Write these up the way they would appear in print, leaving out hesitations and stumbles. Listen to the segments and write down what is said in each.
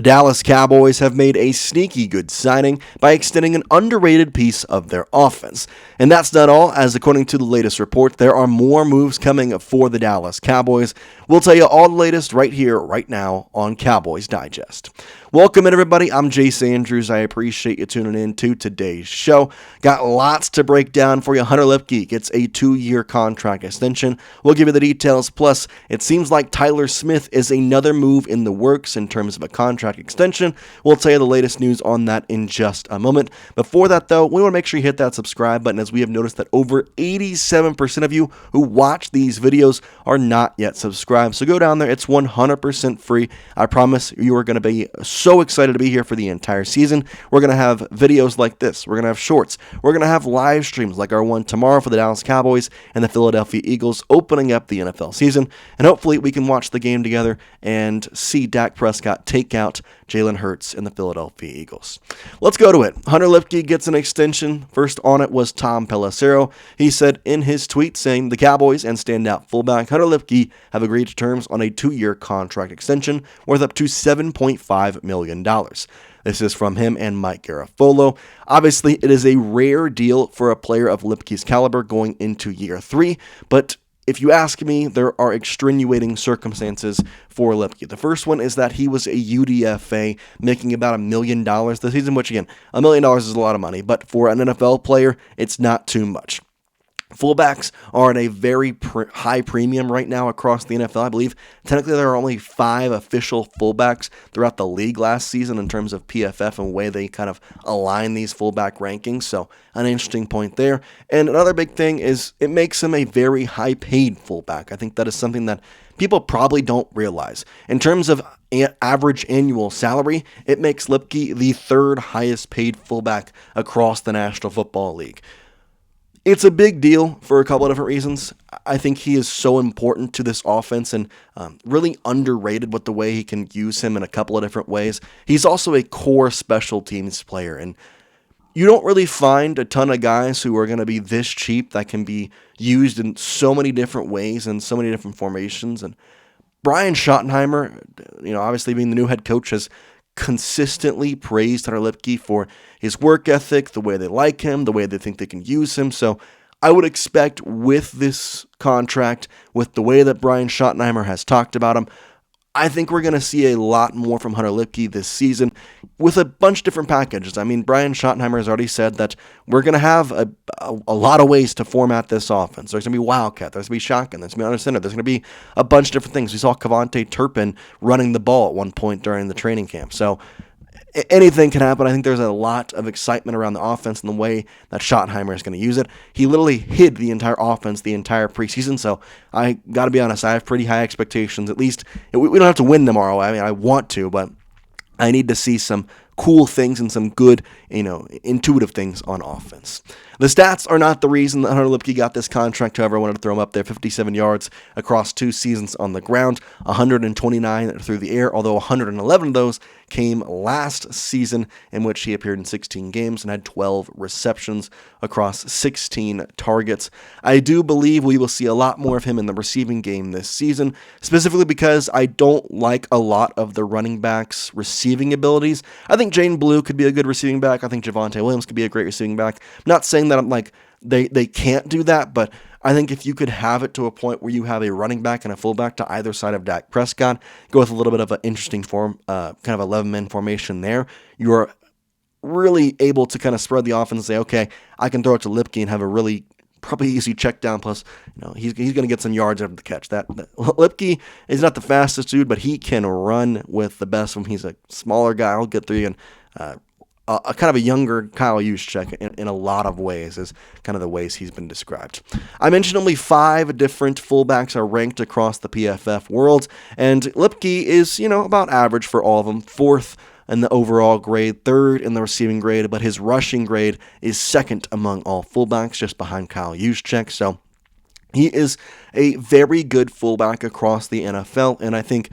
The Dallas Cowboys have made a sneaky good signing by extending an underrated piece of their offense. And that's not all, as according to the latest report, there are more moves coming for the Dallas Cowboys. We'll tell you all the latest right here, right now on Cowboys Digest. Welcome in, everybody. I'm Jace Andrews. I appreciate you tuning in to today's show. Got lots to break down for you. Hunter Luepke gets a 2-year contract extension. We'll give you the details. Plus, it seems like Tyler Smith is another move in the works in terms of a contract extension. We'll tell you the latest news on that in just a moment. Before that, though, we want to make sure you hit that subscribe button, as we have noticed that over 87% of you who watch these videos are not yet subscribed. So go down there. It's 100% free. I promise you are going to be so excited to be here for the entire season. We're going to have videos like this. We're going to have shorts. We're going to have live streams like our one tomorrow for the Dallas Cowboys and the Philadelphia Eagles opening up the NFL season. And hopefully we can watch the game together and see Dak Prescott take out Jalen Hurts and the Philadelphia Eagles. Let's go to it. Hunter Luepke gets an extension. First on it was Tom Pelissero. He said in his tweet saying the Cowboys and standout fullback Hunter Luepke have agreed to terms on a 2-year contract extension worth up to $7.5 million. This is from him and Mike Garafolo. Obviously, it is a rare deal for a player of Luepke's caliber going into year 3, but if you ask me, there are extenuating circumstances for Luepke. The first one is that he was a UDFA making about $1 million this season, which again, $1 million is a lot of money, but for an NFL player, it's not too much. Fullbacks are at a very high premium right now across the NFL. I believe technically there are only 5 official fullbacks throughout the league last season in terms of PFF and the way they kind of align these fullback rankings. So an interesting point there. And another big thing is it makes him a very high paid fullback. I think that is something that people probably don't realize. In terms of average annual salary, it makes Luepke the 3rd highest paid fullback across the National Football League. It's a big deal for a couple of different reasons. I think he is so important to this offense and really underrated with the way he can use him in a couple of different ways. He's also a core special teams player, and you don't really find a ton of guys who are going to be this cheap that can be used in so many different ways and so many different formations. And Brian Schottenheimer, obviously being the new head coach, has consistently praised Hunter Luepke for his work ethic, the way they like him, the way they think they can use him. So I would expect with this contract, with the way that Brian Schottenheimer has talked about him, I think we're going to see a lot more from Hunter Luepke this season with a bunch of different packages. I mean, Brian Schottenheimer has already said that we're going to have a lot of ways to format this offense. There's going to be Wildcat, there's going to be Shotgun, there's going to be under center, there's going to be a bunch of different things. We saw Kevontae Turpin running the ball at one point during the training camp. So anything can happen. I think there's a lot of excitement around the offense and the way that Schottenheimer is going to use it. He literally hid the entire offense the entire preseason, so I got to be honest, I have pretty high expectations. At least, we don't have to win tomorrow. I mean, I want to, but I need to see some cool things and some good, intuitive things on offense. The stats are not the reason that Hunter Luepke got this contract. However, I wanted to throw him up there. 57 yards across 2 seasons on the ground, 129 through the air, although 111 of those came last season, in which he appeared in 16 games and had 12 receptions across 16 targets. I do believe we will see a lot more of him in the receiving game this season, specifically because I don't like a lot of the running backs' receiving abilities. I think Jane Blue could be a good receiving back. I think Javonte Williams could be a great receiving back. I'm not saying that I'm like they can't do that, but I think if you could have it to a point where you have a running back and a fullback to either side of Dak Prescott, go with a little bit of an interesting form, kind of 11-man formation there, you're really able to kind of spread the offense and say, okay, I can throw it to Luepke and have a really probably easy check down. Plus, he's going to get some yards after the catch. That Luepke is not the fastest dude, but he can run with the best of them. He's a smaller guy. I'll get through you, and a kind of a younger Kyle Juszczyk in a lot of ways is kind of the ways he's been described. I mentioned only 5 different fullbacks are ranked across the PFF world, and Luepke is, about average for all of them. 4th in the overall grade, 3rd in the receiving grade, but his rushing grade is 2nd among all fullbacks, just behind Kyle Juszczyk. So he is a very good fullback across the NFL, and I think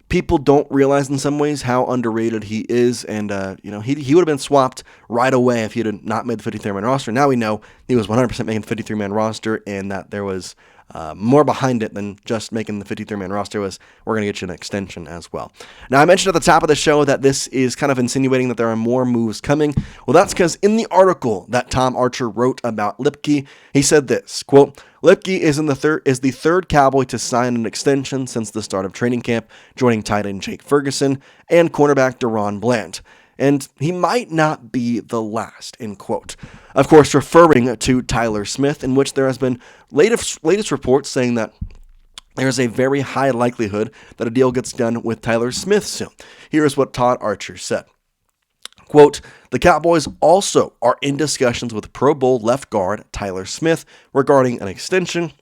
people don't realize in some ways how underrated he is, and he would have been swapped right away if he had not made the 53-man roster. Now we know he was 100% making the 53-man roster, and that there was more behind it than just making the 53-man roster was, we're going to get you an extension as well. Now, I mentioned at the top of the show that this is kind of insinuating that there are more moves coming. Well, that's because in the article that Tom Archer wrote about Luepke, he said this, quote, Luepke is the third Cowboy to sign an extension since the start of training camp, joining tight end Jake Ferguson and cornerback Deron Bland. And he might not be the last, end quote. Of course, referring to Tyler Smith, in which there has been latest reports saying that there's a very high likelihood that a deal gets done with Tyler Smith soon. Here's what Todd Archer said. Quote, the Cowboys also are in discussions with Pro Bowl left guard Tyler Smith regarding an extension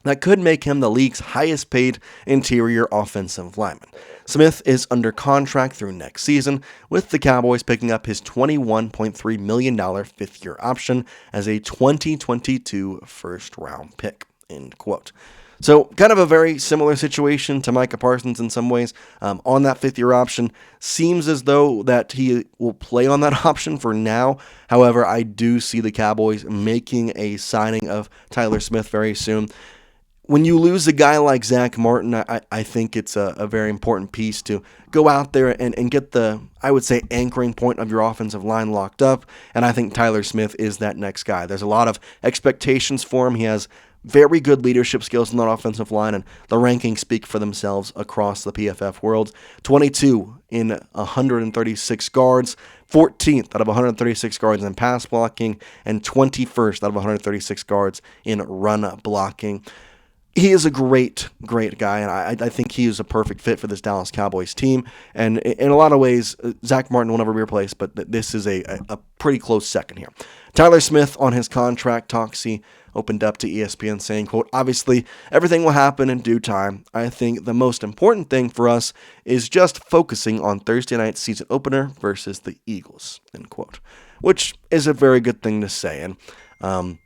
that could make him the league's highest paid interior offensive lineman. Smith is under contract through next season, with the Cowboys picking up his $21.3 million fifth-year option as a 2022 first-round pick, end quote. So kind of a very similar situation to Micah Parsons in some ways. On that fifth-year option, seems as though that he will play on that option for now. However, I do see the Cowboys making a signing of Tyler Smith very soon. When you lose a guy like Zach Martin, I think it's a very important piece to go out there and get the, I would say, anchoring point of your offensive line locked up, and I think Tyler Smith is that next guy. There's a lot of expectations for him. He has very good leadership skills in that offensive line, and the rankings speak for themselves across the PFF world. 22 in 136 guards, 14th out of 136 guards in pass blocking, and 21st out of 136 guards in run blocking. He is a great guy, and I think he is a perfect fit for this Dallas Cowboys team. And in a lot of ways, Zach Martin will never be replaced, but this is a pretty close second here. Tyler Smith, on his contract talks, he opened up to ESPN saying, quote, obviously, everything will happen in due time. I think the most important thing for us is just focusing on Thursday night's season opener versus the Eagles, end quote, which is a very good thing to say. And I'm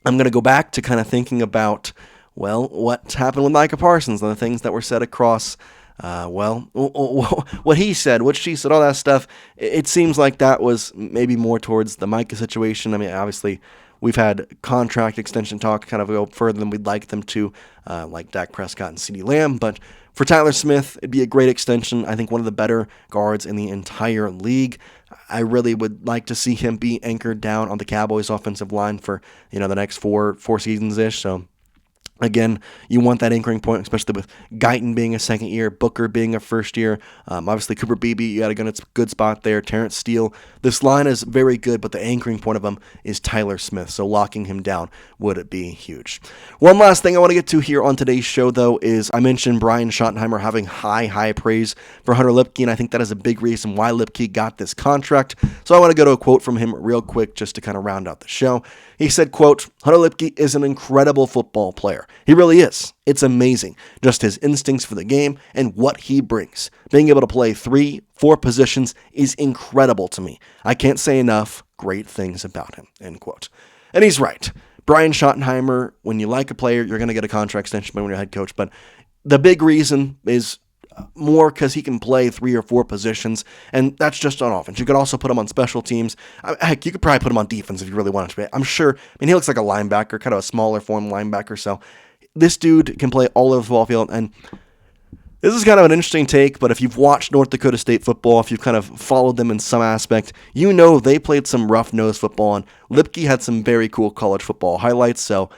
going to go back to kind of thinking about, well, what happened with Micah Parsons and the things that were said across, what he said, what she said, all that stuff. It seems like that was maybe more towards the Micah situation. I mean, obviously, we've had contract extension talk kind of go further than we'd like them to, like Dak Prescott and CeeDee Lamb. But for Tyler Smith, it'd be a great extension. I think one of the better guards in the entire league. I really would like to see him be anchored down on the Cowboys offensive line for, the next four seasons-ish. So again, you want that anchoring point, especially with Guyton being a second year, Booker being a first year. Obviously, Cooper Beebe, you got a good spot there. Terrence Steele. This line is very good, but the anchoring point of them is Tyler Smith. So locking him down would be huge. One last thing I want to get to here on today's show, though, is I mentioned Brian Schottenheimer having high praise for Hunter Luepke, and I think that is a big reason why Luepke got this contract. So I want to go to a quote from him real quick just to kind of round out the show. He said, quote, Hunter Luepke is an incredible football player. He really is. It's amazing. Just his instincts for the game and what he brings. Being able to play 3-4 positions is incredible to me. I can't say enough great things about him, end quote. And he's right. Brian Schottenheimer, when you like a player, you're going to get a contract extension when you're a head coach. But the big reason is more because he can play 3 or 4 positions, and that's just on offense. You could also put him on special teams. Heck, you could probably put him on defense if you really wanted to. I'm sure. He looks like a linebacker, kind of a smaller form linebacker. So this dude can play all over the ball field, and this is kind of an interesting take, but if you've watched North Dakota State football, if you've kind of followed them in some aspect, you know they played some rough-nosed football, and Luepke had some very cool college football highlights, so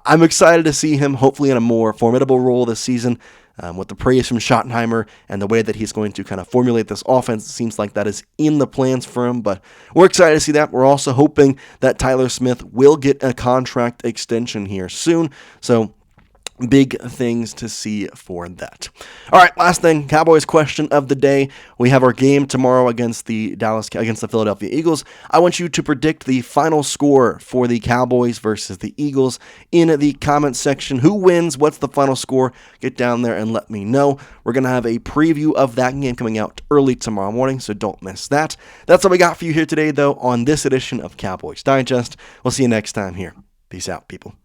I'm excited to see him hopefully in a more formidable role this season. With the praise from Schottenheimer and the way that he's going to kind of formulate this offense, it seems like that is in the plans for him, but we're excited to see that. We're also hoping that Tyler Smith will get a contract extension here soon, so big things to see for that. All right, last thing, Cowboys question of the day. We have our game tomorrow against the Philadelphia Eagles. I want you to predict the final score for the Cowboys versus the Eagles in the comments section. Who wins? What's the final score? Get down there and let me know. We're going to have a preview of that game coming out early tomorrow morning, so don't miss that. That's all we got for you here today, though, on this edition of Cowboys Digest. We'll see you next time here. Peace out, people.